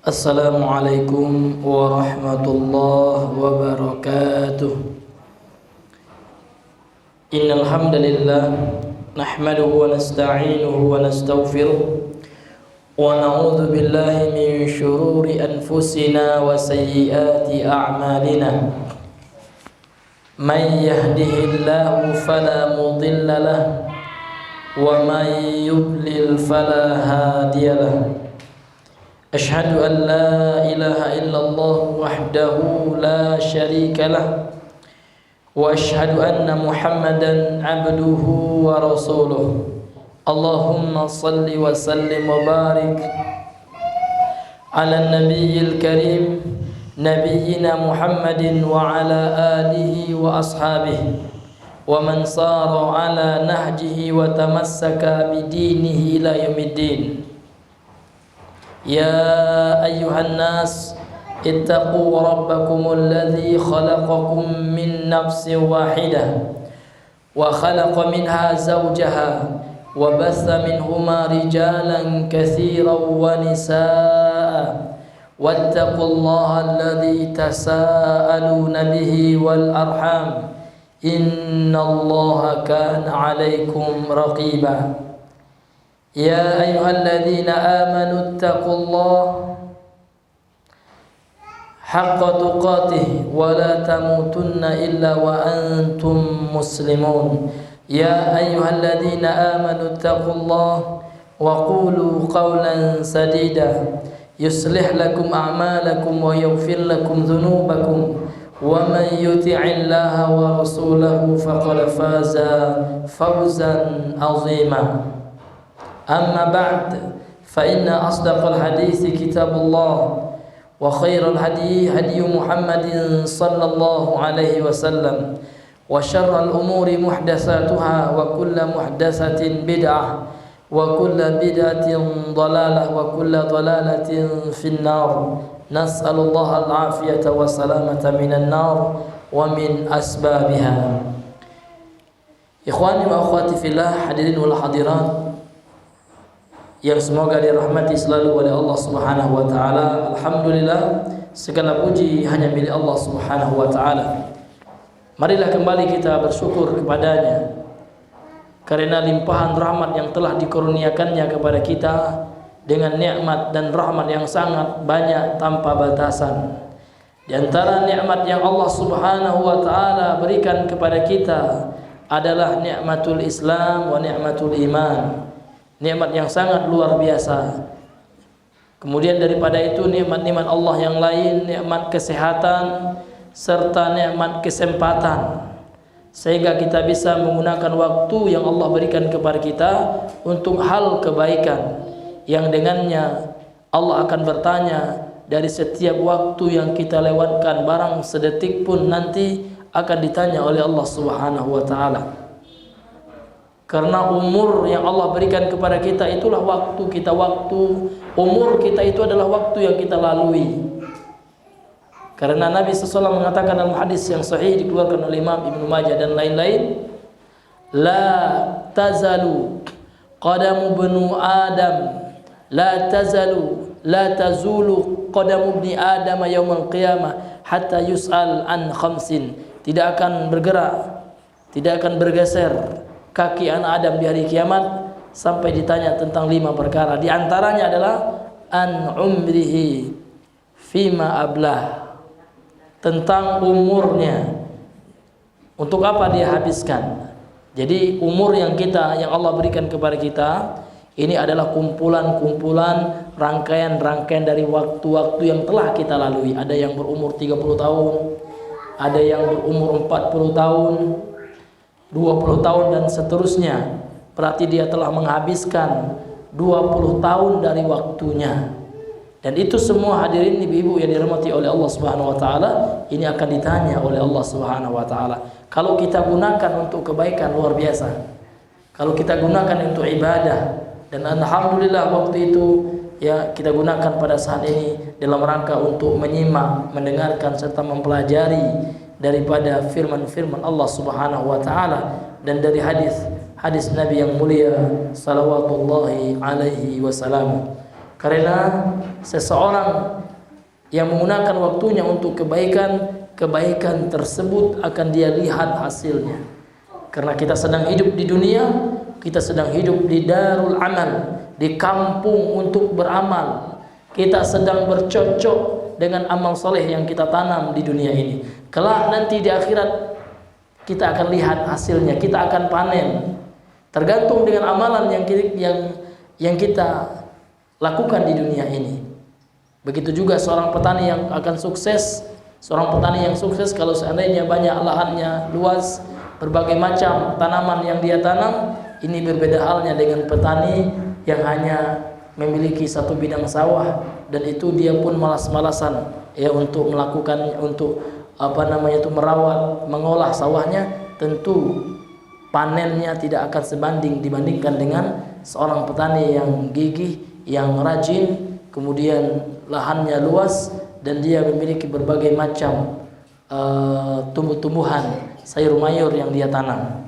Assalamualaikum warahmatullahi wabarakatuh. Innal hamdalillah nahmaduhu wa nasta'inuhu wa nastaghfiruh wa na'udzu billahi min shururi anfusina wa sayyiati a'malina. Man yahdihillahu fala mudilla lahu wa man yudlil fala hadiya lahu. Asyhadu an la ilaha illallah wahdahu la syarika lah wa asyhadu anna Muhammadan abduhu wa rasuluh. Allahumma salli wa sallim wa barik ala nabiyyil karim nabiyyina Muhammadin wa ala alihi wa ashabihi wa man sara ala nahjihi wa tamassaka bidinihi ila yaumiddin. Ya ayyuhan nas ittaqu rabbakumul ladzi khalaqakum min nafsin wahidah wa khalaqa minha zawjaha wa batha minhuma rijalan katsiran wa nisaa wattaqullaha alladzi tasaaluna bihi wal arham innallaha kana 'alaikum raqiba. Ya ayyuhalladzina amanu ittaqullaha haqqa tuqatih wa la tamutunna illa wa antum muslimun. Ya ayyuhalladzina amanu ittaqullaha wa qulu qawlan sadida yuslih lakum a'malakum wa yaghfir lakum dhunubakum wa man yuti'illaha wa rasulahu faqad faza fawzan 'azima. أما بعد فإن أصدق الحديث كتاب الله وخير الهدي هدي محمد صلى الله عليه وسلم وشر الأمور محدثاتها وكل محدثة بدعة وكل بدعة ضلالة وكل ضلالة في النار. نسأل الله العافية والسلامة من النار ومن أسبابها. إخواني وأخواتي في الله hadirin wal hadirat yang semoga dirahmati selalu oleh Allah Subhanahu wa taala. Alhamdulillah, segala puji hanya milik Allah Subhanahu wa taala. Marilah kembali kita bersyukur kepadanya karena limpahan rahmat yang telah dikurniakannya kepada kita dengan nikmat dan rahmat yang sangat banyak tanpa batasan. Di antara nikmat yang Allah Subhanahu wa taala berikan kepada kita adalah nikmatul Islam wa nikmatul iman. Nikmat yang sangat luar biasa. Kemudian daripada itu nikmat-nikmat Allah yang lain, nikmat kesehatan serta nikmat kesempatan, sehingga kita bisa menggunakan waktu yang Allah berikan kepada kita untuk hal kebaikan yang dengannya Allah akan bertanya dari setiap waktu yang kita lewatkan. Barang sedetik pun nanti akan ditanya oleh Allah Subhanahu wa taala. Karena umur yang Allah berikan kepada kita itulah waktu kita, umur kita itu adalah waktu yang kita lalui. Karena Nabi SAW mengatakan dalam hadis yang sahih dikeluarkan oleh Imam Ibnu Majah dan lain-lain, la tazalu qadamu ibnu Adam, la tazulu qadamu ibni Adam yaumil qiyamah hatta yus'al an khamsin. Tidak akan bergerak, tidak akan bergeser kaki anak Adam di hari kiamat sampai ditanya tentang 5 perkara. Di antaranya adalah an umrihi fima ablah, tentang umurnya, untuk apa dia habiskan. Jadi umur yang Allah berikan kepada kita ini adalah kumpulan-kumpulan, rangkaian-rangkaian dari waktu-waktu yang telah kita lalui. Ada yang berumur 30 tahun, ada yang berumur 40 tahun, 20 tahun dan seterusnya. Berarti dia telah menghabiskan 20 tahun dari waktunya. Dan itu semua hadirin ibu-ibu yang dirahmati oleh Allah Subhanahu wa taala, ini akan ditanya oleh Allah Subhanahu wa taala. Kalau kita gunakan untuk kebaikan luar biasa. Kalau kita gunakan untuk ibadah, dan alhamdulillah waktu itu ya kita gunakan pada saat ini dalam rangka untuk menyimak, mendengarkan serta mempelajari daripada firman-firman Allah Subhanahu wa taala dan dari hadis Nabi yang mulia salawatullahi alaihi wasallam. Karena seseorang yang menggunakan waktunya untuk kebaikan tersebut akan dia lihat hasilnya. Karena kita sedang hidup di dunia, kita sedang hidup di darul amal, di kampung untuk beramal. Kita sedang bercocok dengan amal soleh yang kita tanam di dunia ini. Kelak nanti di akhirat kita akan lihat hasilnya, kita akan panen. Tergantung dengan amalan yang kita lakukan di dunia ini. Begitu juga seorang petani yang akan sukses. Seorang petani yang sukses kalau seandainya banyak lahannya luas, berbagai macam tanaman yang dia tanam, ini berbeda halnya dengan petani yang hanya memiliki satu bidang sawah dan itu dia pun malas-malasan ya untuk melakukan merawat, mengolah sawahnya. Tentu panennya tidak akan sebanding dibandingkan dengan seorang petani yang gigih, yang rajin, kemudian lahannya luas dan dia memiliki berbagai macam tumbuh-tumbuhan, sayur mayur yang dia tanam.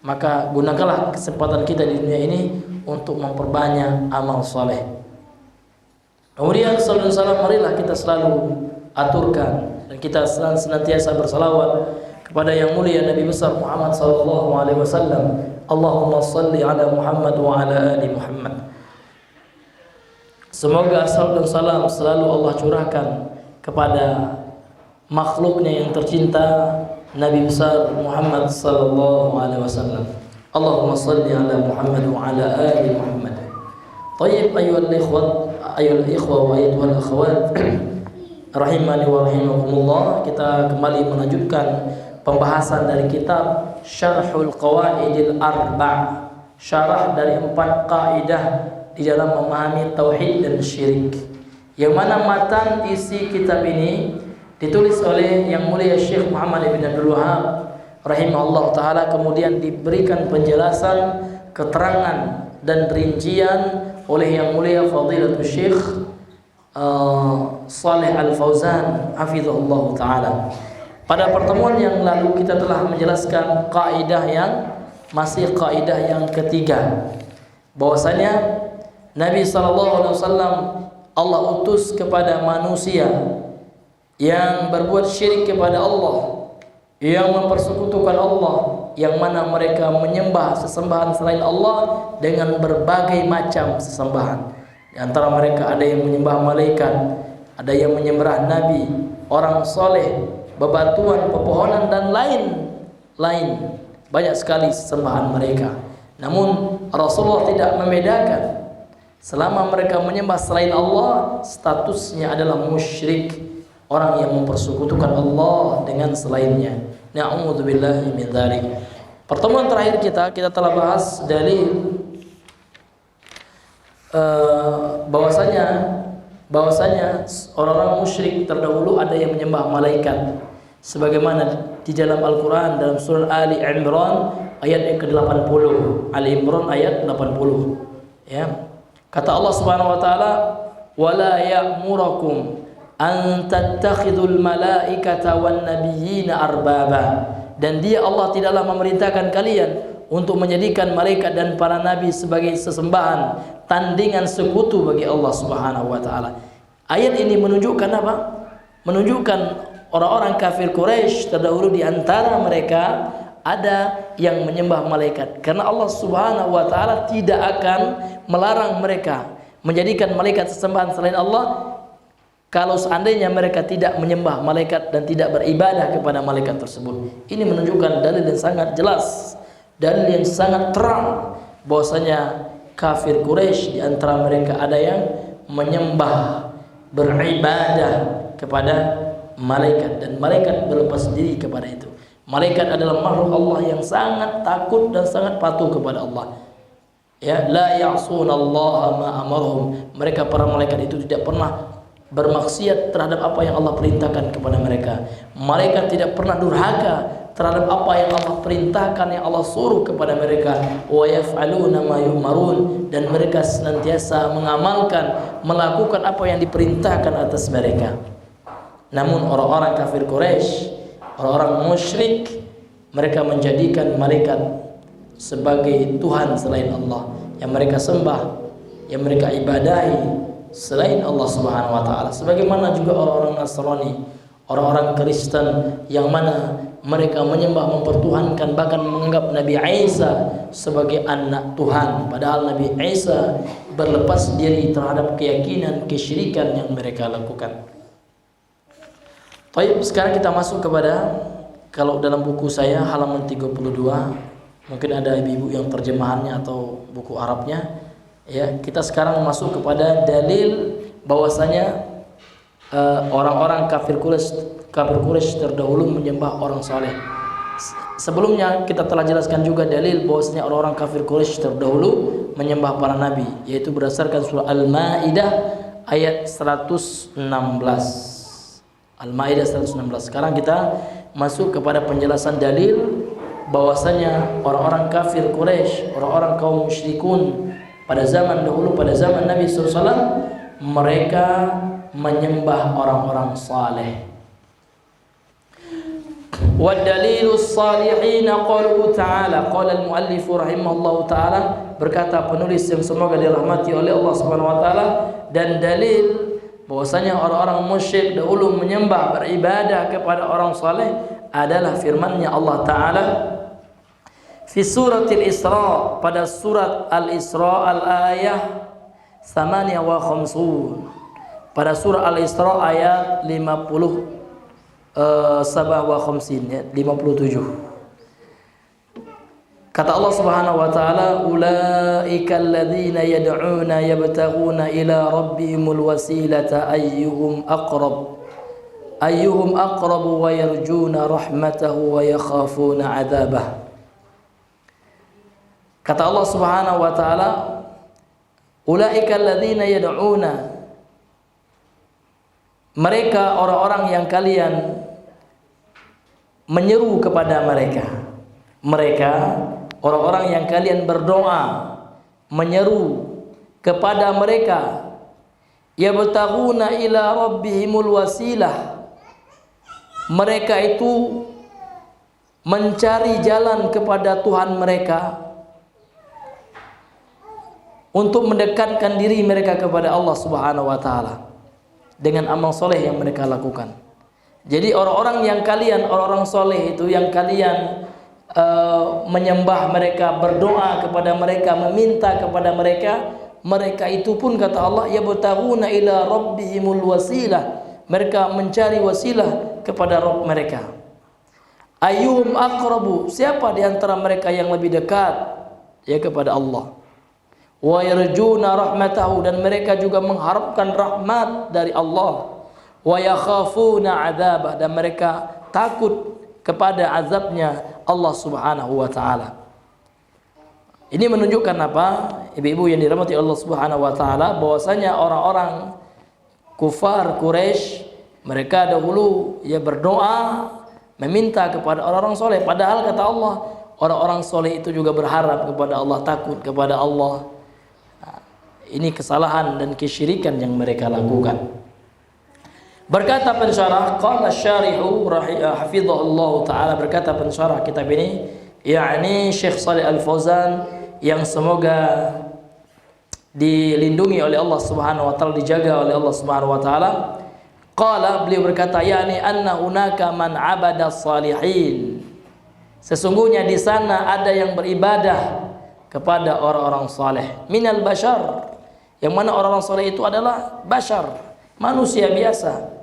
Maka gunakanlah kesempatan kita di dunia ini untuk memperbanyak amal soleh. Kemudian salam, marilah kita selalu aturkan dan kita senantiasa bersalawat kepada yang mulia Nabi besar Muhammad sallallahu alaihi wasallam. Allahumma salli ala Muhammad wa ala ali Muhammad. Semoga salam dan salam selalu Allah curahkan kepada makhluknya yang tercinta Nabi besar Muhammad sallallahu alaihi wasallam. Allahumma salli ala Muhammad wa ala ali Muhammad. Tayyib ayyuhal ikhwah wa ayyuhal akhwat rahimani wa rahimakumullah. Kita kembali melanjutkan pembahasan dari kitab Syarhul Qawaidil Arba', syarah dari 4 kaidah di dalam memahami tauhid dan syirik, yang mana matan isi kitab ini ditulis oleh yang mulia Syekh Muhammad ibn Abdul Wahab rahimahullah ta'ala, kemudian diberikan penjelasan, keterangan dan rincian oleh yang mulia Fadilatul Syekh Saleh Al-Fauzan hafizahullah ta'ala. Pada pertemuan yang lalu kita telah menjelaskan kaidah yang ketiga, bahwasanya Nabi SAW Allah utus kepada manusia yang berbuat syirik kepada Allah, yang mempersekutukan Allah, yang mana mereka menyembah sesembahan selain Allah dengan berbagai macam sesembahan. Di antara mereka ada yang menyembah malaikat, ada yang menyembah nabi, orang soleh, bebatuan, pepohonan dan lain-lain. Banyak sekali sesembahan mereka. Namun Rasulullah tidak membedakan. Selama mereka menyembah selain Allah, statusnya adalah musyrik, orang yang mempersekutukan Allah dengan selainnya. Na'udzubillahi min dzalik. Pertemuan terakhir kita telah bahas dalil bahwasanya orang-orang musyrik terdahulu ada yang menyembah malaikat, sebagaimana di dalam Al-Qur'an dalam surah Ali Imran ayat yang ke-80. Ali Imran ayat 80. Ya. Kata Allah Subhanahu wa taala, "Wala ya'murakum an tattakhidul malaikata wan nabiyyina arbaba." Dan dia Allah tidaklah memerintahkan kalian untuk menjadikan malaikat dan para nabi sebagai sesembahan, tandingan sekutu bagi Allah Subhanahu wa taala. Ayat ini menunjukkan apa? Menunjukkan orang-orang kafir Quraisy terdahulu di antara mereka ada yang menyembah malaikat, karena Allah Subhanahu wa taala tidak akan melarang mereka menjadikan malaikat sesembahan selain Allah kalau seandainya mereka tidak menyembah malaikat dan tidak beribadah kepada malaikat tersebut. Ini menunjukkan dalil yang sangat jelas, dalil yang sangat terang bahwasanya kafir Quraisy di antara mereka ada yang menyembah, beribadah kepada malaikat, dan malaikat berlepas diri kepada itu. Malaikat adalah makhluk Allah yang sangat takut dan sangat patuh kepada Allah. Ya, la ya'sunallaha ma amarhum. Mereka para malaikat itu tidak pernah bermaksiat terhadap apa yang Allah perintahkan kepada mereka. Malaikat tidak pernah durhaka terhadap apa yang Allah perintahkan, yang Allah suruh kepada mereka. Wa yaf'aluna ma yu'marun, dan mereka senantiasa mengamalkan, melakukan apa yang diperintahkan atas mereka. Namun orang-orang kafir Quraisy, orang-orang musyrik, mereka menjadikan malaikat sebagai Tuhan selain Allah, yang mereka sembah, yang mereka ibadahi, selain Allah Subhanahu wa taala. Sebagaimana juga orang-orang Nasrani, orang-orang Kristen yang mana mereka menyembah, mempertuhankan, bahkan menganggap Nabi Isa sebagai anak Tuhan, padahal Nabi Isa berlepas diri terhadap keyakinan kesyirikan yang mereka lakukan. Baik, sekarang kita masuk kepada, kalau dalam buku saya halaman 32, mungkin ada ibu-ibu yang terjemahannya atau buku Arabnya, ya. Kita sekarang masuk kepada dalil bahwasanya orang-orang kafir Quraisy terdahulu menyembah orang saleh. Sebelumnya kita telah jelaskan juga dalil bahwasanya orang-orang kafir Quraisy terdahulu menyembah para nabi, yaitu berdasarkan surah Al-Maidah ayat 116. Al-Maidah 116. Sekarang kita masuk kepada penjelasan dalil bahwasanya orang-orang kafir Quraisy, orang-orang kaum musyrikun pada zaman dahulu, pada zaman Nabi SAW, mereka menyembah orang-orang saleh. Wa dalilus salihin qaluhu ta'ala, qala al-muallif rahimahullahu ta'ala, berkata penulis yang semoga dirahmati oleh Allah Subhanahu wa taala, dan dalil bahwasanya orang-orang musyrik dahulu menyembah, beribadah kepada orang saleh adalah firman-Nya Allah Ta'ala fi suratil Isra, pada surat Al-Isra al-ayah 58, pada surah Al-Isra ayat 57, ya, 57. Kata Allah Subhanahu wa taala, ulaikal ladzina yad'una yabtaghuna ila rabbihimul wasilata ayyuhum aqrab wa yarjuna rahmatahu wa yakhafuna 'adzabah. Kata Allah Subhanahu wa taala, ulaikal ladzina yad'una, mereka orang-orang yang kalian menyeru kepada mereka. Mereka orang-orang yang kalian berdoa, menyeru kepada mereka, yabtaghuna ila rabbihimul wasilah, mereka itu mencari jalan kepada Tuhan mereka untuk mendekatkan diri mereka kepada Allah Subhanahu wa taala dengan amal soleh yang mereka lakukan. Jadi orang-orang yang kalian, orang-orang soleh itu yang kalian menyembah mereka, berdoa kepada mereka, meminta kepada mereka, mereka itu pun kata Allah, yabtaghuna ila rabbihimul wasilah, mereka mencari wasilah kepada Rabb mereka. Ayyuhum aqrabu, siapa di antara mereka yang lebih dekat, ya, kepada Allah. Wa yarjuna rahmatahu, dan mereka juga mengharapkan rahmat dari Allah. Wa yakhafuna 'adzabah, dan mereka takut kepada azabnya Allah Subhanahu wa taala. Ini menunjukkan apa? Ibu-ibu yang dirahmati Allah Subhanahu wa taala, bahwasanya orang-orang kufar Quraisy, mereka dahulu ya berdoa meminta kepada orang-orang soleh, padahal kata Allah, orang-orang soleh itu juga berharap kepada Allah, takut kepada Allah. Nah, ini kesalahan dan kesyirikan yang mereka lakukan. Berkata pensyarah, qala syarihu hafizahullah taala, berkata pensyarah kitab ini, yakni Syekh Shalih Al-Fauzan, yang semoga dilindungi oleh Allah Subhanahu wa taala, dijaga oleh Allah Subhanahu wa taala. Qala, beliau berkata, yakni anna hunaka man abada salihin, sesungguhnya di sana ada yang beribadah kepada orang-orang saleh, minal bashar, yang mana orang-orang saleh itu adalah bashar, manusia biasa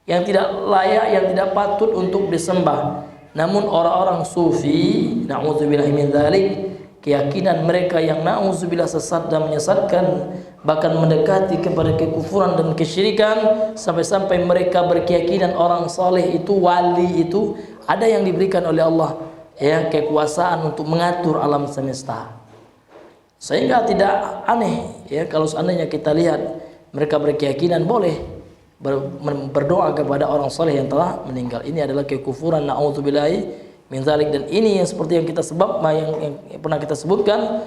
yang tidak layak, yang tidak patut untuk disembah. Namun orang-orang sufi, na'udzubillah min dzalik, keyakinan mereka yang na'udzubillah sesat dan menyesatkan, bahkan mendekati kepada kekufuran dan kesyirikan, sampai-sampai mereka berkeyakinan orang saleh itu, wali itu, ada yang diberikan oleh Allah, ya, kekuasaan untuk mengatur alam semesta. Sehingga tidak aneh, ya, kalau seandainya kita lihat mereka berkeyakinan boleh berdoa kepada orang soleh yang telah meninggal. Ini adalah kekufuran, na'udzubillahi min dzalik. Dan ini yang seperti yang kita yang pernah kita sebutkan,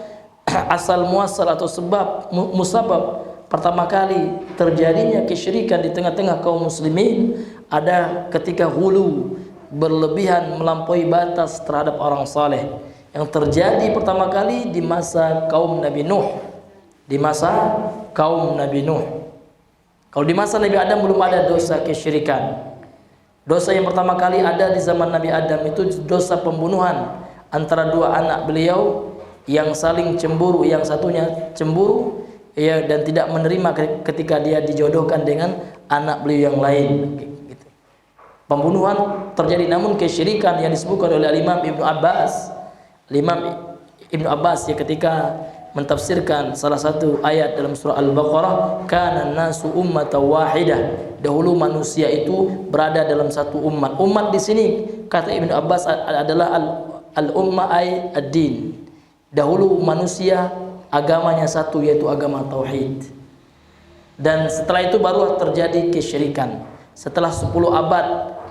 asal muasal atau sebab musabab pertama kali terjadinya kesyirikan di tengah-tengah kaum muslimin ada ketika hulu, berlebihan, melampaui batas terhadap orang saleh, yang terjadi pertama kali di masa kaum Nabi Nuh. Di masa kaum Nabi Nuh, Kalau di masa Nabi Adam belum ada dosa kesyirikan. Dosa yang pertama kali ada di zaman Nabi Adam itu dosa pembunuhan antara dua anak beliau yang saling cemburu, yang satunya cemburu ya, dan tidak menerima ketika dia dijodohkan dengan anak beliau yang lain. Gitu. Pembunuhan terjadi, namun kesyirikan yang disebutkan oleh Imam Ibnu Abbas. Imam Ibnu Abbas ya ketika mentafsirkan salah satu ayat dalam surah Al-Baqarah, kana nasu ummatan wahidah. Dahulu manusia itu berada dalam satu umat. Umat di sini kata Ibnu Abbas adalah al-ummah ay ad-din. Dahulu manusia agamanya satu, yaitu agama tauhid. Dan setelah itu baru terjadi kesyirikan. Setelah 10 abad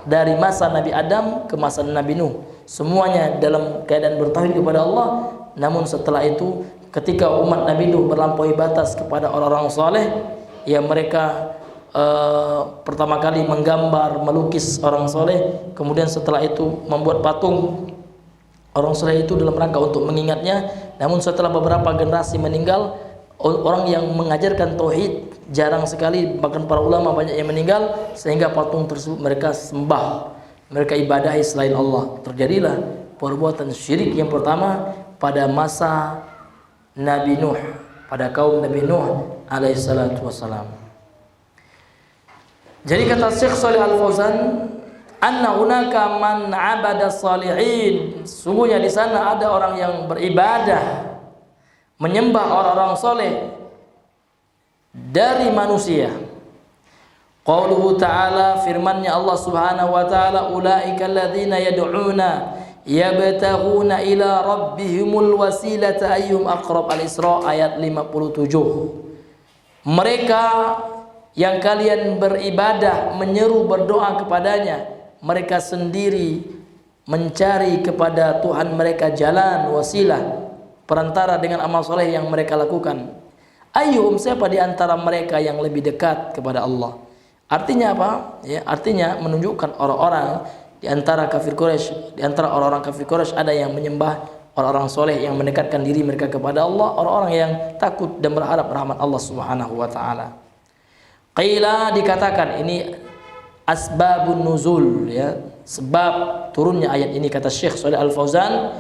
dari masa Nabi Adam ke masa Nabi Nuh, semuanya dalam keadaan bertauhid kepada Allah. Namun setelah itu ketika umat Nabi Nuh berlampaui batas kepada orang-orang saleh, ya mereka pertama kali menggambar, melukis orang saleh, kemudian setelah itu membuat patung orang saleh itu dalam rangka untuk mengingatnya. Namun setelah beberapa generasi meninggal, orang yang mengajarkan tauhid jarang sekali, bahkan para ulama banyak yang meninggal, sehingga patung tersebut mereka sembah, mereka ibadahi selain Allah. Terjadilah perbuatan syirik yang pertama pada masa Nabi Nuh, pada kaum Nabi Nuh alaihi salatu wassalam. Jadi kata Syekh Shalih Al-Fauzan, anna hunaka man abada salihin, sungguhnya di sana ada orang yang beribadah, menyembah orang-orang soleh dari manusia. Qauluhu ta'ala, firmannya Allah Subhanahu wa ta'ala, ulaika alladzina yad'una yabtaghuna ila rabbihimul wasilata ayyuhum aqrab. Al-Isra ayat 57. Mereka yang kalian beribadah, menyeru, berdoa kepadanya, mereka sendiri mencari kepada Tuhan mereka jalan, wasilah, perantara dengan amal soleh yang mereka lakukan. Ayyuhum, siapa di antara mereka yang lebih dekat kepada Allah. Artinya apa? Ya, artinya menunjukkan orang-orang di antara kafir Quraisy, di antara orang-orang kafir Quraisy ada yang menyembah orang-orang soleh yang mendekatkan diri mereka kepada Allah, orang-orang yang takut dan berharap rahmat Allah Subhanahu wa taala. Qila, dikatakan ini asbabun nuzul, ya, sebab turunnya ayat ini, kata Syekh Shalih Al-Fauzan.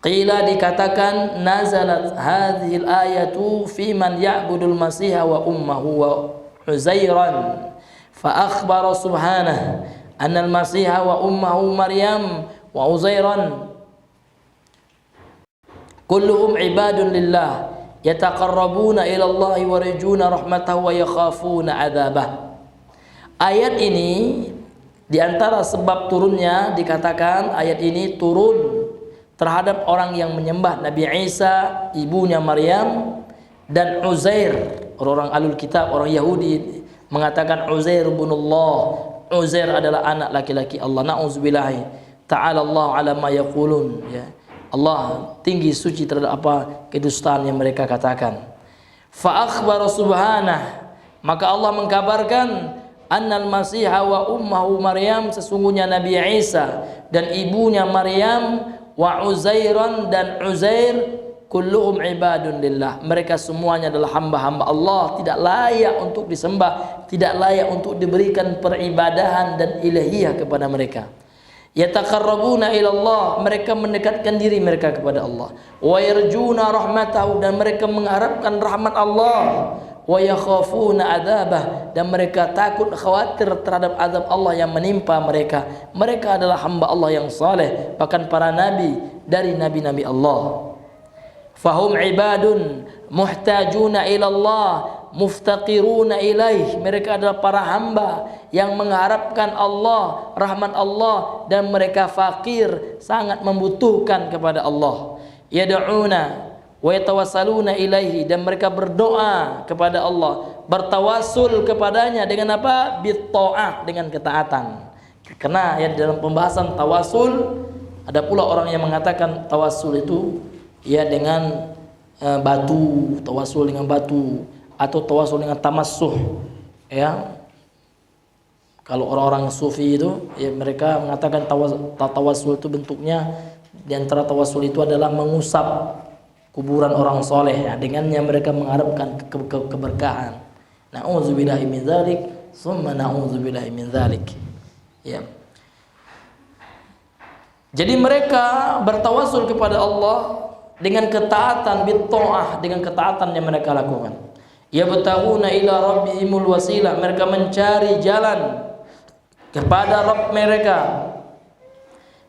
Qila, dikatakan nazalat hadhil ayatu fi man ya'budul masiha wa ummuhu wa Uzairan, fa akhbara subhanahu anna al-masiha wa ummuhu Maryam wa Uzairan kulluhum ibadun lillah yataqarrabuna ila Allah wa yarjuna rahmatahu wa yakhafuna adzabah. Ayat ini diantara sebab turunnya, dikatakan ayat ini turun terhadap orang yang menyembah Nabi Isa, ibunya Maryam, dan Uzair. Orang-orang alul kitab, orang Yahudi mengatakan Uzair ibnullah, Uzair adalah anak laki-laki Allah. Na'udzubillahi ta'ala Allah ala ma yaqulun, ya. Allah tinggi suci terhadap apa kedustaan yang mereka katakan. Fa akhbara subhanah, maka Allah mengkabarkan annal masiha wa ummuhu Maryam, sesungguhnya Nabi Isa dan ibunya Maryam, wa Uzairan, dan Uzair, kulluhum ibadun lillah, mereka semuanya adalah hamba-hamba Allah, tidak layak untuk disembah, tidak layak untuk diberikan peribadahan dan ilahiyah kepada mereka. Yataqarrabuna ila Allah, mereka mendekatkan diri mereka kepada Allah. Wa yarjuna rahmatahu, dan mereka mengharapkan rahmat Allah. Wa yakhafuna adzabah, dan mereka takut, khawatir terhadap azab Allah yang menimpa mereka. Mereka adalah hamba Allah yang saleh, bahkan para nabi dari nabi-nabi Allah. Fahum ibadun muhtajuna ila Allah muftaqiruna ilaih, mereka adalah para hamba yang mengharapkan Allah, rahmat Allah, dan mereka fakir, sangat membutuhkan kepada Allah. Yad'una wa yatawassaluna ilaihi, dan mereka berdoa kepada Allah, bertawasul kepadanya dengan apa? Bitta'ah, dengan ketaatan. Karena ya dalam pembahasan tawasul ada pula orang yang mengatakan tawasul itu ya dengan batu, tawasul dengan batu, atau tawasul dengan tamassuh, ya. Kalau orang-orang sufi itu ya mereka mengatakan tawasul itu bentuknya, di antara tawasul itu adalah mengusap kuburan orang soleh, ya. Dengannya mereka mengharapkan keberkahan, Na'udzubillahi min dzalik, tsumma na'udzubillahi min dzalik. Ya. Jadi mereka bertawasul kepada Allah dengan ketaatan bitta'ah, dengan ketaatan yang mereka lakukan. Yabtaghuna ila rabbihimul wasilah, mereka mencari jalan kepada Rabb mereka,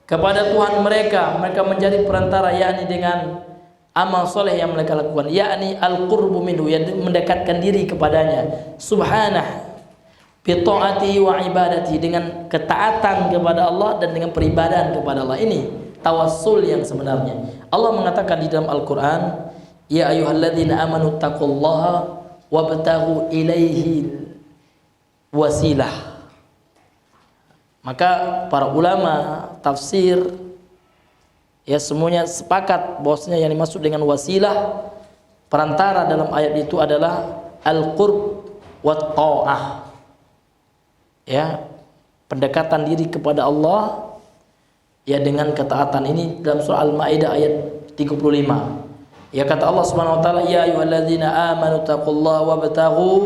kepada Tuhan mereka. Mereka mencari perantara, yakni dengan amal soleh yang mereka lakukan, yakni al-qurbu minhu, yang mendekatkan diri kepadanya subhanah bi ta'ati wa ibadati, dengan ketaatan kepada Allah dan dengan peribadahan kepada Allah. Ini tawassul yang sebenarnya. Allah mengatakan di dalam Al-Qur'an, ya ayyuhalladzina amanu taqullaha wabtaghu ilaihi wasilah. Maka para ulama tafsir ya semuanya sepakat bahwasanya yang dimaksud dengan wasilah, perantara dalam ayat itu adalah al-qurb wa ta'ah. Ya, pendekatan diri kepada Allah ya dengan ketaatan. Ini dalam surah Al-Maidah ayat 35. Ya, kata Allah Subhanahu wa taala, ya ayyuhalladzina amanu taqullaha wabtaghu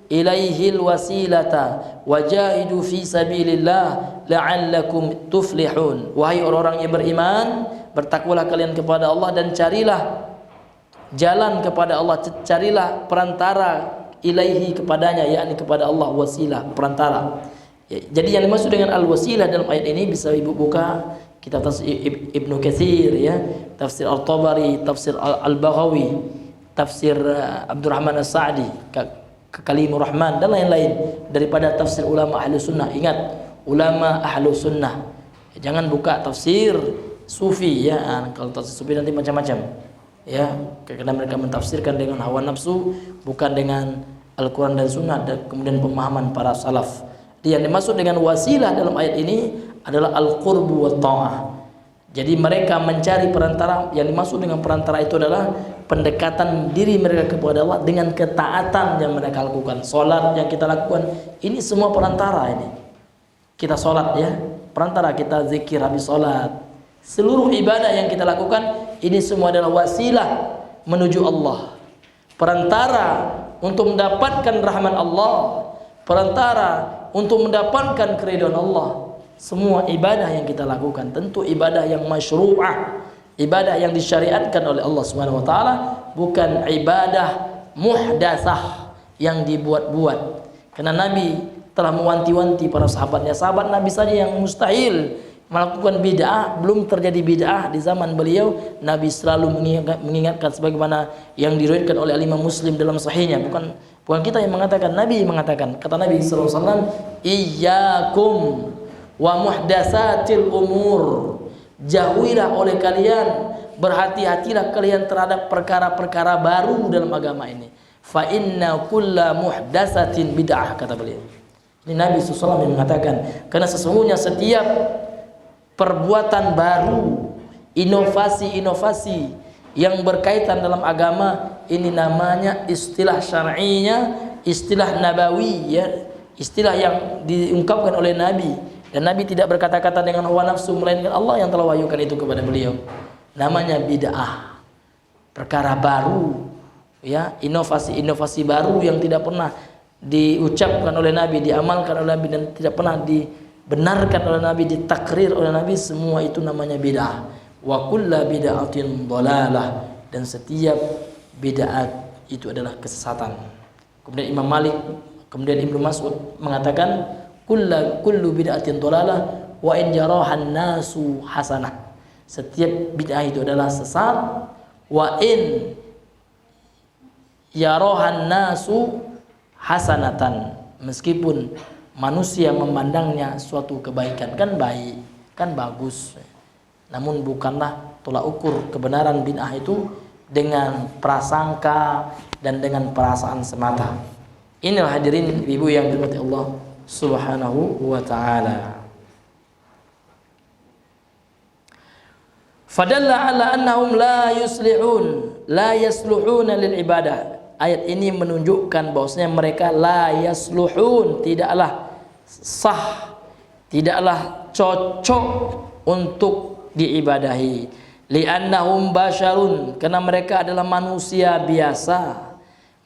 ilaihil wasilata wajahidu fi sabilillah la'allakum tuflihun. Wahai orang-orang yang beriman, bertakwalah kalian kepada Allah dan carilah jalan kepada Allah, carilah perantara ilaihi kepadanya, yakni kepada Allah, wasilah, perantara. Ya, jadi yang dimaksud dengan al-wasilah dalam ayat ini bisa ibu buka kitab tafsir Ibnu Katsir ya, tafsir Al-Tabari, tafsir Al-Baghawi, tafsir Abdurrahman As-Sa'di, Kalimur Rahman dan lain-lain daripada tafsir ulama ahlu sunnah. Ingat, ulama ahlu sunnah. Jangan buka tafsir sufi ya. Kalau tafsir sufi nanti macam-macam ya, karena mereka mentafsirkan dengan hawa nafsu, bukan dengan Al-Quran dan Sunnah dan kemudian pemahaman para salaf. Yang dimaksud dengan wasilah dalam ayat ini adalah al-qurbu wa ta'ah. Jadi mereka mencari perantara, yang dimaksud dengan perantara itu adalah pendekatan diri mereka kepada Allah dengan ketaatan yang mereka lakukan. Salat yang kita lakukan ini semua perantara ini. Kita salat ya, perantara, kita zikir habis salat. Seluruh ibadah yang kita lakukan ini semua adalah wasilah menuju Allah, perantara untuk mendapatkan rahmat Allah, perantara untuk mendapatkan keridhaan Allah. Semua ibadah yang kita lakukan tentu ibadah yang masyru'ah, ibadah yang disyariatkan oleh Allah Subhanahu wa taala, bukan ibadah muhdatsah yang dibuat-buat. Karena Nabi telah mewanti-wanti para sahabatnya. Sahabat Nabi saja yang mustahil melakukan bid'ah, belum terjadi bid'ah di zaman beliau, Nabi selalu mengingatkan sebagaimana yang diriwayatkan oleh Imam Muslim dalam sahihnya. Bukan kita yang mengatakan, Nabi mengatakan. Kata Nabi sallallahu alaihi wasallam, "Iyyakum wa muhdatsatil umur." Jauhilah oleh kalian, berhati-hatilah kalian terhadap perkara-perkara baru dalam agama ini. Fa inna kulla muhdatsatin bid'ah, kata beliau. Ini Nabi sallallahu alaihi wasallam yang mengatakan, karena sesungguhnya setiap perbuatan baru, inovasi-inovasi yang berkaitan dalam agama ini namanya istilah syar'inya, istilah nabawi ya, istilah yang diungkapkan oleh Nabi, dan Nabi tidak berkata-kata dengan hawa nafsu, melainkan Allah yang telah wahyukan itu kepada beliau. Namanya bid'ah, perkara baru ya, inovasi-inovasi baru yang tidak pernah diucapkan oleh Nabi, diamalkan oleh Nabi, dan tidak pernah dibenarkan oleh Nabi, ditakrir oleh Nabi. Semua itu namanya bid'ah. Wa kullu bid'atin dhalalah, dan setiap bid'ah itu adalah kesesatan. Kemudian Imam Malik, kemudian Ibnu Mas'ud mengatakan kullu bid'atin dhalalah wa in jarahan nasu hasanah. Setiap bid'ah itu adalah sesat. Wa in yarahan nasu hasanatan, meskipun manusia memandangnya suatu kebaikan, kan baik, kan bagus, namun bukanlah tolak ukur kebenaran bid'ah itu dengan prasangka dan dengan perasaan semata. Inilah hadirin ibu yang dirahmati Allah Subhanahu wa ta'ala. Fadalla ala annahum la yasluhuna lil ibadah. Ayat ini menunjukkan bahwasanya mereka la yasluhun, tidaklah sah, tidaklah cocok untuk diibadahi. Li'annahum basyarun, karena mereka adalah manusia biasa.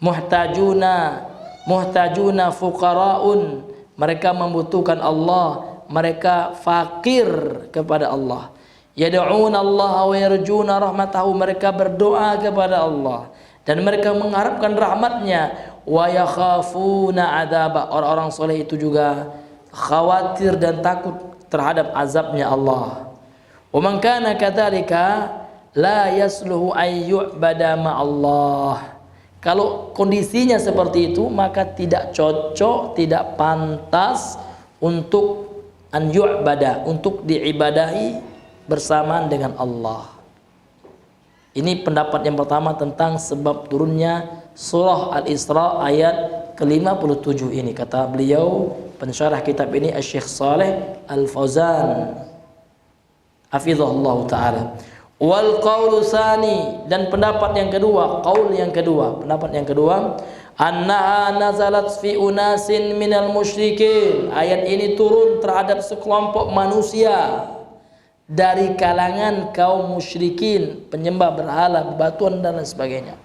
Muhtajuna muhtajuna fuqaraun, mereka membutuhkan Allah, mereka fakir kepada Allah. Yad'una Allah wa yarjuna rahmatahu, mereka berdoa kepada Allah dan mereka mengharapkan rahmatnya. Wa yakhafuna adzaba, orang-orang soleh itu juga khawatir dan takut terhadap azabnya Allah. Wa man kana kadzalika la yasluhu ay yu'bada ma'allah. Kalau kondisinya seperti itu, maka tidak cocok, tidak pantas untuk an yu'bada, untuk diibadahi bersamaan dengan Allah. Ini pendapat yang pertama tentang sebab turunnya surah Al-Isra ayat ke-57 ini. Kata beliau pensyarah kitab ini Asy-Syaikh Shalih Al-Fauzan hafizahullah taala. Wal qaulu tsani, dan pendapat yang kedua, pendapat yang kedua, annaha nazalat fi unasin minal musyrikin. Ayat ini turun terhadap sekelompok manusia dari kalangan kaum musyrikin, penyembah berhala, bebatuan dan lain sebagainya.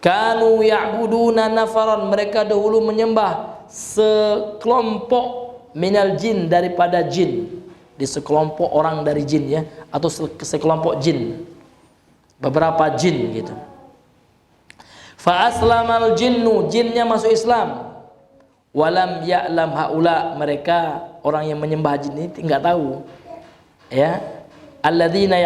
Kanu ya'buduna nafaran, mereka dahulu menyembah sekelompok minal jin, daripada jin. Di sekelompok orang dari jin, ya, atau sekelompok jin, beberapa jin gitu. Fa aslamal jinnu, jinnya masuk Islam. Walam ya'lam haula, mereka orang yang menyembah jin ini enggak tahu, ya. Alladzina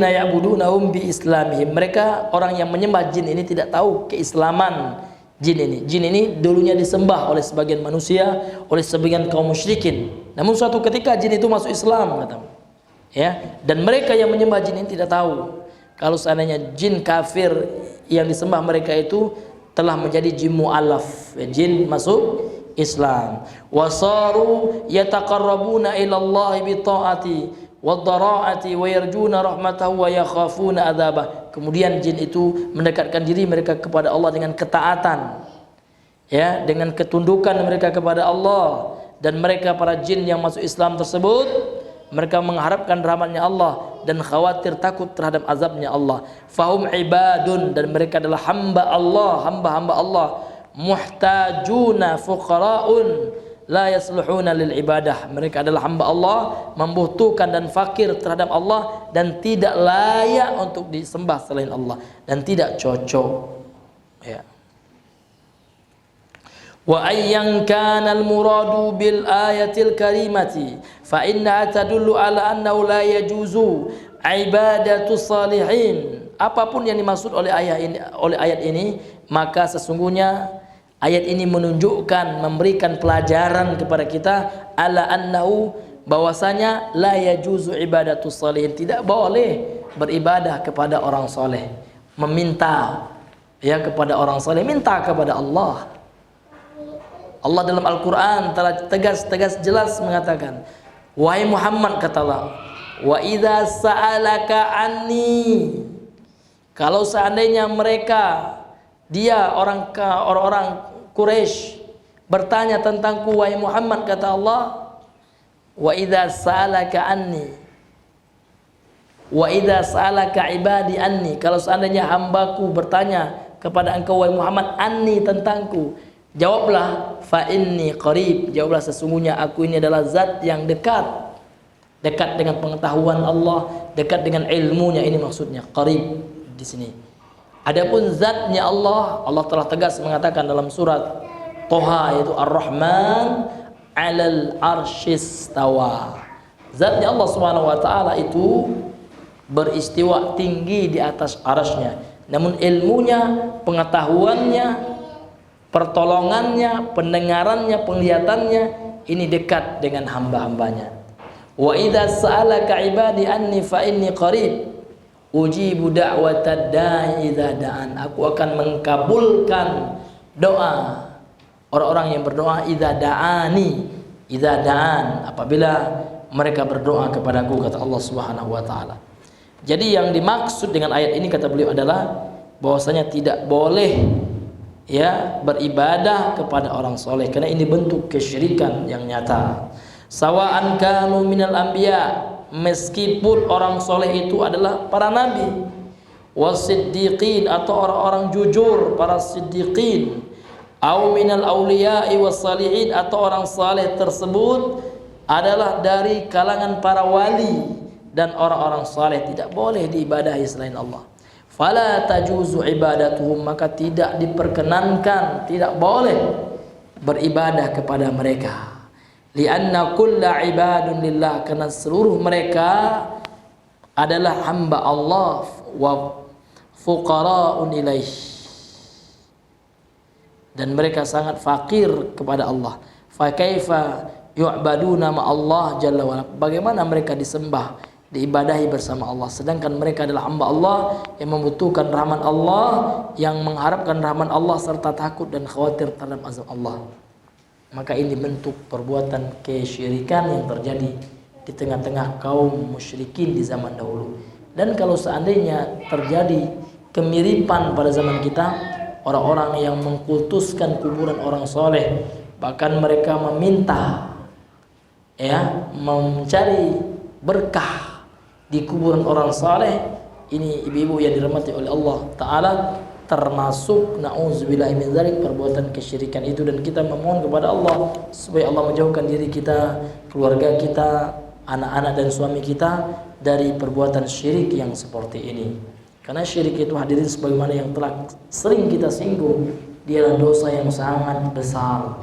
ya'budunahum bi islamihim, mereka orang yang menyembah jin ini tidak tahu keislaman jin ini. Jin ini dulunya disembah oleh sebagian manusia, oleh sebagian kaum musyrikin. Namun suatu ketika jin itu masuk Islam, kata, ya, dan mereka yang menyembah jin ini tidak tahu kalau seandainya jin kafir yang disembah mereka itu telah menjadi jin mu'allaf, jin masuk Islam. Wasaru yataqarrabuna ila Allah bi ta'ati wadh-dhara'ati wa yarjuna rahmatahu wa yakhafuna adzabah. Kemudian jin itu mendekatkan diri mereka kepada Allah dengan ketaatan, ya, dengan ketundukan mereka kepada Allah, dan mereka para jin yang masuk Islam tersebut mereka mengharapkan rahmatnya Allah dan khawatir takut terhadap azabnya Allah. Fahum ibadun, dan mereka adalah hamba Allah, hamba-hamba Allah. Muhtajuna fuqaraun la yasluhuna lil ibadah, mereka adalah hamba Allah, membutuhkan dan fakir terhadap Allah, dan tidak layak untuk disembah selain Allah, dan tidak cocok, ya. Wa ayyan kana al muradu bil ayatil karimati fa innaha tadullu ala annahu la yajuzu ibadatu salihin. Apapun yang dimaksud oleh ayat ini, maka sesungguhnya ayat ini menunjukkan, memberikan pelajaran kepada kita ala annahu, bahwasanya la yajuzu ibadatu salihin, tidak boleh beribadah kepada orang soleh, meminta, ya, kepada orang soleh, minta kepada Allah. Allah dalam Al-Quran telah tegas jelas mengatakan, wahai Muhammad, kata Allah, wa idza sa'alaka anni, kalau seandainya mereka, dia orang-orang Quraisy bertanya tentangku, wahai Muhammad, kata Allah, wa idza sa'alaka anni wa idza sa'alaka ibadi anni, kalau seandainya hambaku bertanya kepada engkau wahai Muhammad anni, tentangku, jawablah fa inni qarib, jawablah sesungguhnya aku ini adalah zat yang dekat dengan pengetahuan Allah, dekat dengan ilmunya. Ini maksudnya qarib di sini. Adapun zatnya Allah, Allah telah tegas mengatakan dalam surat Toha, yaitu Ar-Rahman 'alal arsyis tawa. Zatnya Allah Subhanahu wa taala itu beristiwa tinggi di atas arasnya. Namun ilmunya, pengetahuannya, pertolongannya, pendengarannya, penglihatannya ini dekat dengan hamba-hambanya. Wa idza sa'alaka ibadi anni fa inni qarib ujibu da'watad da'i idza da'an. Aku akan mengkabulkan doa orang-orang yang berdoa idza da'ani, idza da'an, apabila mereka berdoa kepadaku, kata Allah Subhanahu wa taala. Jadi yang dimaksud dengan ayat ini, kata beliau, adalah bahwasanya tidak boleh, ya, beribadah kepada orang soleh, karena ini bentuk kesyirikan yang nyata. Sawa'an kanu minal anbiya, meskipun orang soleh itu adalah para nabi, wasiddiqin atau orang-orang jujur, para siddiqin, au minal auliya'i wassalihin atau orang saleh tersebut adalah dari kalangan para wali dan orang-orang saleh, tidak boleh diibadahi selain Allah. Fala tajuzu ibadatuhum, maka tidak diperkenankan, tidak boleh beribadah kepada mereka. Lianna kulla ibadun lillah, karena seluruh mereka adalah hamba Allah, wa fuqara'un ilaih, dan mereka sangat fakir kepada Allah. Fa kaifa yu'baduna ma Allah jalla wa ala, bagaimana mereka disembah, diibadahi bersama Allah, sedangkan mereka adalah hamba Allah yang membutuhkan rahmat Allah, yang mengharapkan rahmat Allah serta takut dan khawatir terhadap azab Allah. Maka ini bentuk perbuatan kesyirikan yang terjadi di tengah-tengah kaum musyrikin di zaman dahulu. Dan kalau seandainya terjadi kemiripan pada zaman kita, orang-orang yang mengkultuskan kuburan orang soleh, bahkan mereka meminta, mencari berkah di kuburan orang saleh, ini ibu-ibu yang dirahmati oleh Allah Ta'ala, termasuk na'udzubillahi min dzalik, perbuatan kesyirikan itu. Dan kita memohon kepada Allah supaya Allah menjauhkan diri kita, keluarga kita, anak-anak dan suami kita dari perbuatan syirik yang seperti ini. Karena syirik itu hadirin sebagaimana yang telah sering kita singgung, dia adalah dosa yang sangat besar.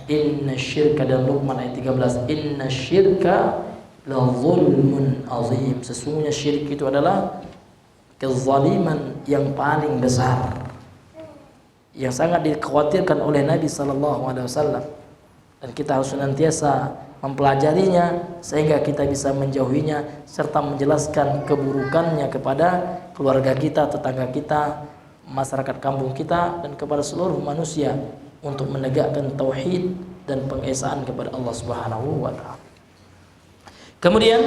Inna syirka, dan Luqman ayat 13, inna syirka la zulmun azim, sesungguhnya syirik itu adalah kezaliman yang paling besar, yang sangat dikhawatirkan oleh Nabi SAW. Dan kita harus senantiasa mempelajarinya sehingga kita bisa menjauhinya serta menjelaskan keburukannya kepada keluarga kita, tetangga kita, masyarakat kampung kita, dan kepada seluruh manusia, untuk menegakkan tauhid dan pengesaan kepada Allah Subhanahu wa taala. Kemudian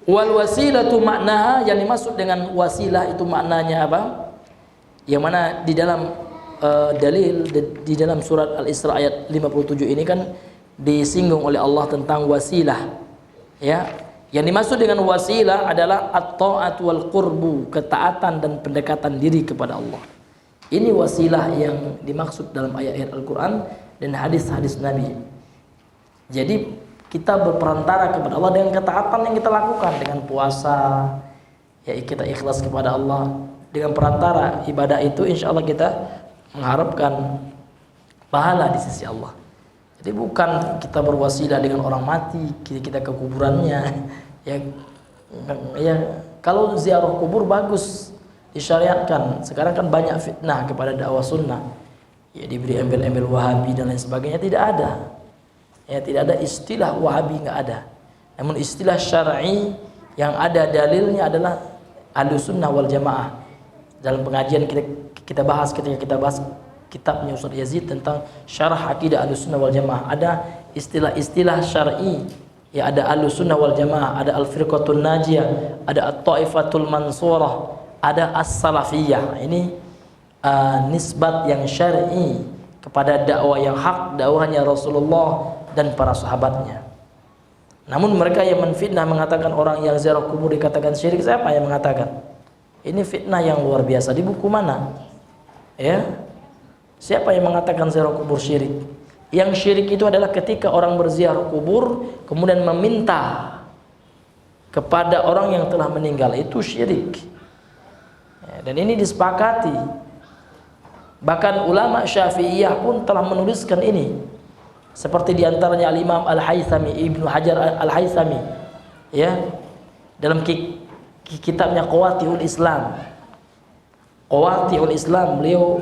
wal wasilatu maknaha, yang dimaksud dengan wasilah itu maknanya apa? Yang mana di dalam dalil di dalam surat Al-Isra ayat 57 ini kan disinggung oleh Allah tentang wasilah. Yang dimaksud dengan wasilah adalah at-ta'at wal qurbu, ketaatan dan pendekatan diri kepada Allah. Ini wasilah yang dimaksud dalam ayat-ayat Al-Quran dan hadis-hadis Nabi. Jadi kita berperantara kepada Allah dengan ketaatan yang kita lakukan, dengan puasa, kita ikhlas kepada Allah. Dengan perantara ibadah itu insya Allah kita mengharapkan pahala di sisi Allah. Jadi bukan kita berwasilah dengan orang mati, kita ke kuburannya. Kalau ziarah kubur bagus, disyariatkan. Sekarang kan banyak fitnah kepada dakwah sunnah, diberi embel-embel Wahabi dan lain sebagainya. Tidak ada, tidak ada istilah Wahabi, nggak ada. Namun istilah syar'i yang ada dalilnya adalah Ahlussunnah wal Jamaah. Dalam pengajian kita bahas, ketika kita bahas kitabnya Ustaz Yazid tentang syarah akidah Ahlussunnah wal Jamaah, ada istilah-istilah syar'i. Ada Ahlussunnah wal Jamaah, ada Al-Firqatun Najiyah, ada At-Taifatul Mansurah, ada As-Salafiyah. Ini nisbat yang syar'i kepada dakwah yang hak, dakwahnya Rasulullah dan para sahabatnya. Namun mereka yang menfitnah mengatakan orang yang ziarah kubur dikatakan syirik, siapa yang mengatakan? Ini fitnah yang luar biasa. Di buku mana? Siapa yang mengatakan ziarah kubur syirik? Yang syirik itu adalah ketika orang berziarah kubur kemudian meminta kepada orang yang telah meninggal, itu syirik. Dan ini disepakati. Bahkan ulama Syafi'iyah pun telah menuliskan ini. Seperti diantaranya Al-Imam Al-Haythami, Ibnu Hajar Al-Haythami, dalam kitabnya Qawati'ul Islam. Qawati'ul Islam, beliau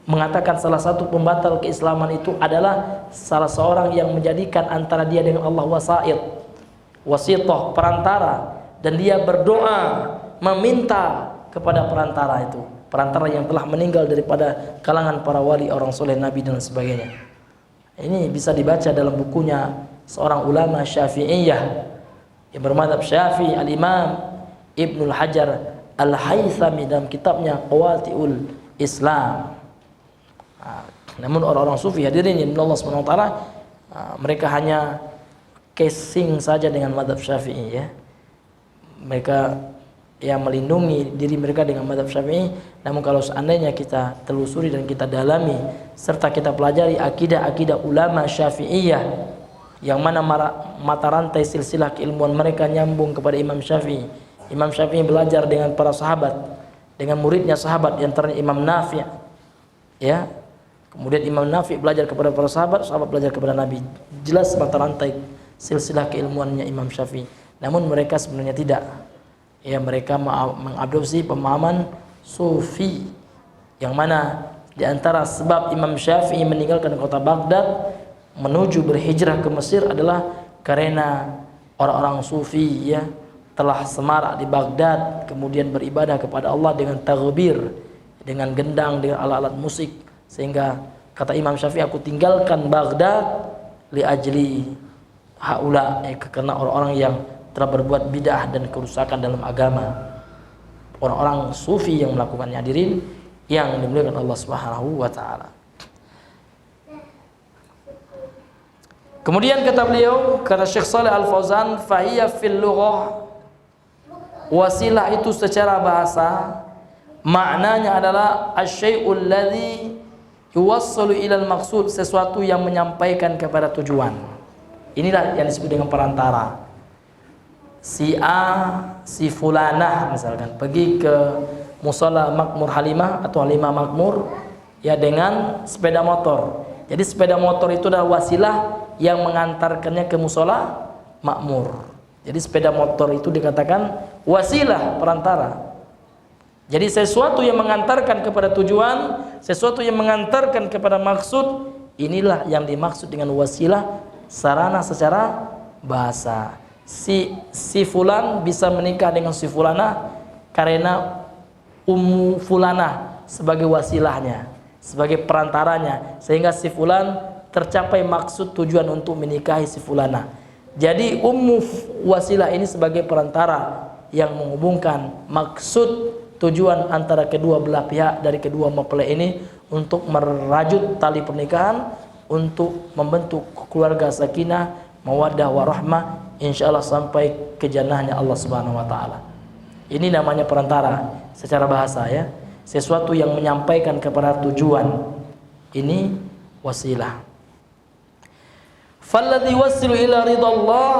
mengatakan salah satu pembatal keislaman itu adalah salah seorang yang menjadikan antara dia dengan Allah wasithah, perantara, dan dia berdoa meminta kepada perantara itu, perantara yang telah meninggal daripada kalangan para wali, orang soleh, nabi dan sebagainya. Ini bisa dibaca dalam bukunya seorang ulama Syafi'iyah yang bermadzhab Syafi'i, Al-Imam Ibnu Hajar Al-Haythami, dalam kitabnya Qawati'ul Islam. Namun orang-orang sufi, hadirin yang Allah SWT, mereka hanya casing saja dengan madzhab Syafi'i, mereka melindungi diri mereka dengan mazhab Syafi'i. Namun kalau seandainya kita telusuri dan kita dalami serta kita pelajari akidah-akidah ulama Syafi'iyah yang mana mata rantai silsilah keilmuan mereka nyambung kepada Imam Syafi'i. Imam Syafi'i belajar dengan para sahabat, dengan muridnya sahabat, di antaranya Imam Nafi', ya. Kemudian Imam Nafi' belajar kepada para sahabat, sahabat belajar kepada Nabi. Jelas mata rantai silsilah keilmuannya Imam Syafi'i. Namun mereka sebenarnya tidak. Ya, mereka mengadopsi pemahaman Sufi, yang mana di antara sebab Imam Syafi'i meninggalkan kota Baghdad menuju berhijrah ke Mesir adalah karena orang-orang Sufi ya telah semarak di Baghdad, kemudian beribadah kepada Allah dengan taghbir, dengan gendang, dengan alat-alat musik, sehingga kata Imam Syafi'i, aku tinggalkan Baghdad li ajli haula, karena orang-orang yang telah berbuat bid'ah dan kerusakan dalam agama, orang-orang Sufi yang melakukannya. Hadirin yang dimuliakan Allah Subhanahu wa taala. Kemudian kata beliau, kata Syekh Shalih Al Fauzan, fahiya fil lughah, wasilah itu secara bahasa maknanya adalah asyai'ul ladzi yuwassalu ilal maqsud, sesuatu yang menyampaikan kepada tujuan. Inilah yang disebut dengan perantara. Si A, si fulanah misalkan pergi ke musala Makmur Halimah atau Halimah Makmur ya dengan sepeda motor. Jadi sepeda motor itu adalah wasilah yang mengantarkannya ke musala Makmur. Jadi sepeda motor itu dikatakan wasilah, perantara. Jadi sesuatu yang mengantarkan kepada tujuan, sesuatu yang mengantarkan kepada maksud, inilah yang dimaksud dengan wasilah, sarana secara bahasa. Si fulan bisa menikah dengan si fulanah karena ummu fulanah sebagai wasilahnya, sebagai perantaranya, sehingga si fulan tercapai maksud tujuan untuk menikahi si fulanah. Jadi ummu wasilah ini sebagai perantara yang menghubungkan maksud tujuan antara kedua belah pihak dari kedua mempelai ini untuk merajut tali pernikahan, untuk membentuk keluarga sakinah, mawaddah warahmah, insyaallah sampai ke jannahnya Allah Subhanahu wa taala. Ini namanya perantara secara bahasa ya. Sesuatu yang menyampaikan kepada tujuan. Ini wasilah. Falladzi yuwassilu ila ridallah,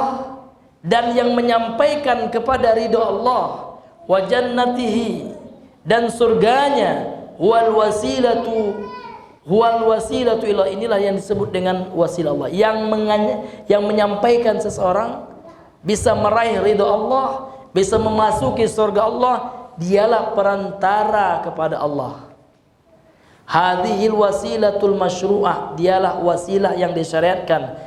dan yang menyampaikan kepada ridha Allah, wa jannatihi, dan surganya, wal wasilatu ila, inilah yang disebut dengan wasilah Allah, yang menyampaikan seseorang bisa meraih ridha Allah, bisa memasuki surga Allah, dialah perantara kepada Allah. Hadhil wasilatul masyru'ah, dialah wasilah yang disyariatkan.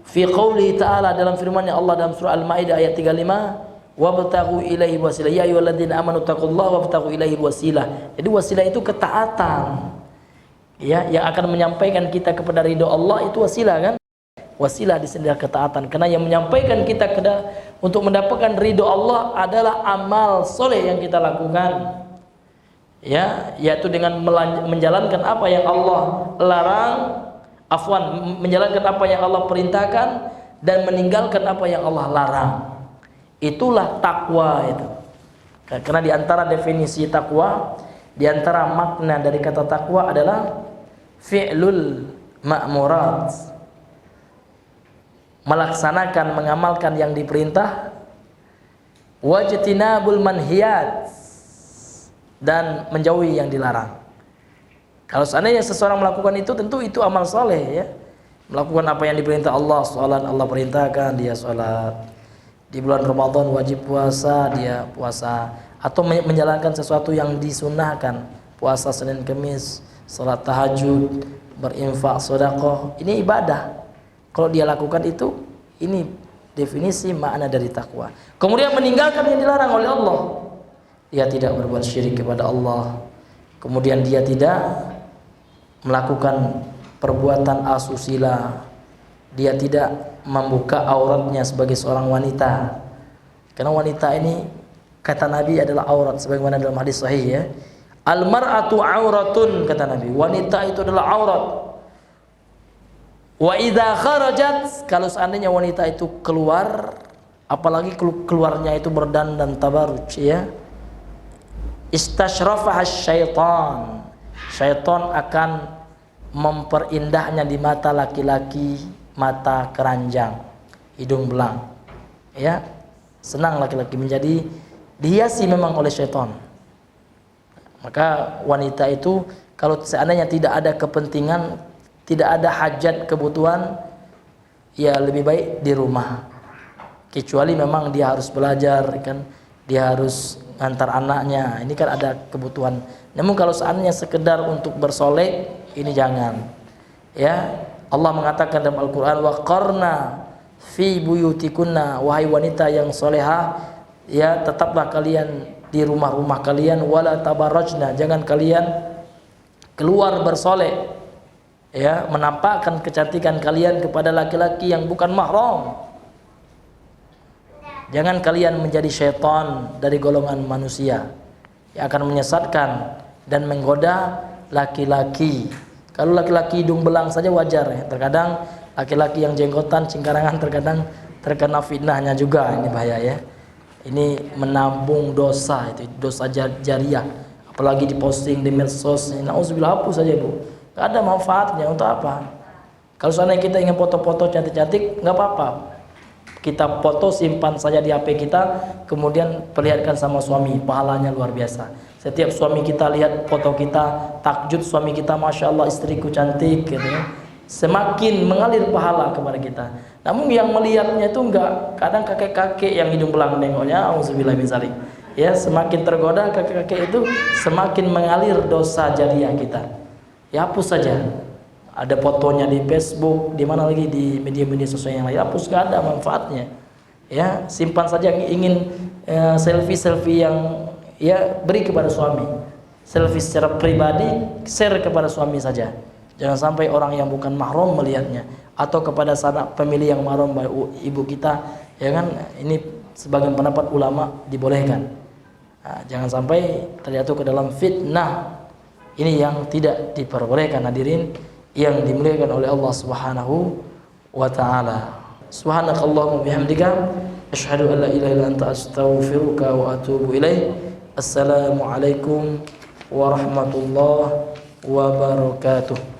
Fi qouli ta'ala, dalam firman Allah dalam surah Al-Maidah ayat 35, wabtaghu ilaihi wasilah ya ayyuhalladzina amanu taqullaha wabtaghu ilaihi wasilah. Jadi wasilah itu ketaatan. Ya, yang akan menyampaikan kita kepada ridho Allah itu wasilah kan? Wasilah di sini adalah ketaatan, karena yang menyampaikan kita untuk mendapatkan ridho Allah adalah amal soleh yang kita lakukan. Ya, yaitu dengan menjalankan apa yang Allah larang, menjalankan apa yang Allah perintahkan dan meninggalkan apa yang Allah larang. Itulah takwa itu. Karena di antara definisi takwa, di antara makna dari kata takwa adalah fi'lul ma'murat, melaksanakan, mengamalkan yang diperintah, wajtinabul manhiyat, dan menjauhi yang dilarang. Kalau seandainya seseorang melakukan itu, tentu itu amal soleh ya. Melakukan apa yang diperintah Allah, sholat Allah perintahkan, dia sholat. Di bulan Ramadan wajib puasa, dia puasa. Atau menjalankan sesuatu yang disunahkan, puasa Senin Kemis, sholat tahajud, berinfak, sedekah, ini ibadah. Kalau dia lakukan itu, ini definisi makna dari takwa. Kemudian meninggalkan yang dilarang oleh Allah. Dia tidak berbuat syirik kepada Allah. Kemudian dia tidak melakukan perbuatan asusila. Dia tidak membuka auratnya sebagai seorang wanita. Karena wanita ini kata Nabi adalah aurat, sebagaimana dalam hadis sahih ya. Al-mar'atu auratun, kata Nabi. Wanita itu adalah aurat. Wa idza kharajat, kalau seandainya wanita itu keluar, apalagi keluarnya itu berdandan tabaruj ya. Istashrafaha syaitan, syaitan akan memperindahnya di mata laki-laki, mata keranjang, hidung belang ya. Senang laki-laki menjadi dihiasi memang oleh syaitan. Maka wanita itu kalau seandainya tidak ada kepentingan, tidak ada hajat kebutuhan, ya lebih baik di rumah. Kecuali memang dia harus belajar kan, dia harus antar anaknya, ini kan ada kebutuhan. Namun kalau seandainya sekedar untuk bersolek, ini jangan ya. Allah mengatakan dalam Al-Quran, waqarna fi buyutikunna, wahai wanita yang solehah ya, tetaplah kalian di rumah-rumah kalian, wala tabarrajna, jangan kalian keluar bersolek ya, menampakkan kecantikan kalian kepada laki-laki yang bukan mahram. Jangan kalian menjadi syaitan dari golongan manusia yang akan menyesatkan dan menggoda laki-laki. Kalau laki-laki hidung belang saja wajar ya. Terkadang laki-laki yang jenggotan, cingkarangan terkadang terkena fitnahnya juga. Ini bahaya ya. Ini menambung dosa, itu dosa jariah. Apalagi diposting di medsos. Nauzubillah, hapus saja Bu. Gak ada manfaatnya. Untuk apa? Kalau seandainya kita ingin foto-foto cantik-cantik, nggak apa-apa. Kita foto, simpan saja di HP kita, kemudian perlihatkan sama suami, pahalanya luar biasa. Setiap suami kita lihat foto kita, takjub suami kita, masya Allah istriku cantik, gitu ya. Semakin mengalir pahala kepada kita. Namun yang melihatnya itu enggak, kadang kakek-kakek yang hidung belang nengoknya, auzubillah min dzalik. Ya, semakin tergoda kakek-kakek itu, semakin mengalir dosa jariah kita. Ya hapus saja. Ada fotonya di Facebook, di mana lagi di media-media sosial yang lain, hapus, gak ada manfaatnya. Ya, simpan saja. Ingin selfie-selfie yang ya beri kepada suami. Selfie secara pribadi share kepada suami saja. Jangan sampai orang yang bukan mahram melihatnya, atau kepada sanak pemilih yang mahram, ibu kita, ya kan. Ini sebagian pendapat ulama dibolehkan. Nah, jangan sampai terjatuh ke dalam fitnah. Ini yang tidak diperbolehkan, hadirin yang dimuliakan oleh Allah Subhanahu wa taala. Subhanakallahumma bihamdika asyhadu an la ilaha illa anta astaghfiruka wa atubu ilaik. Assalamualaikum warahmatullahi wabarakatuh.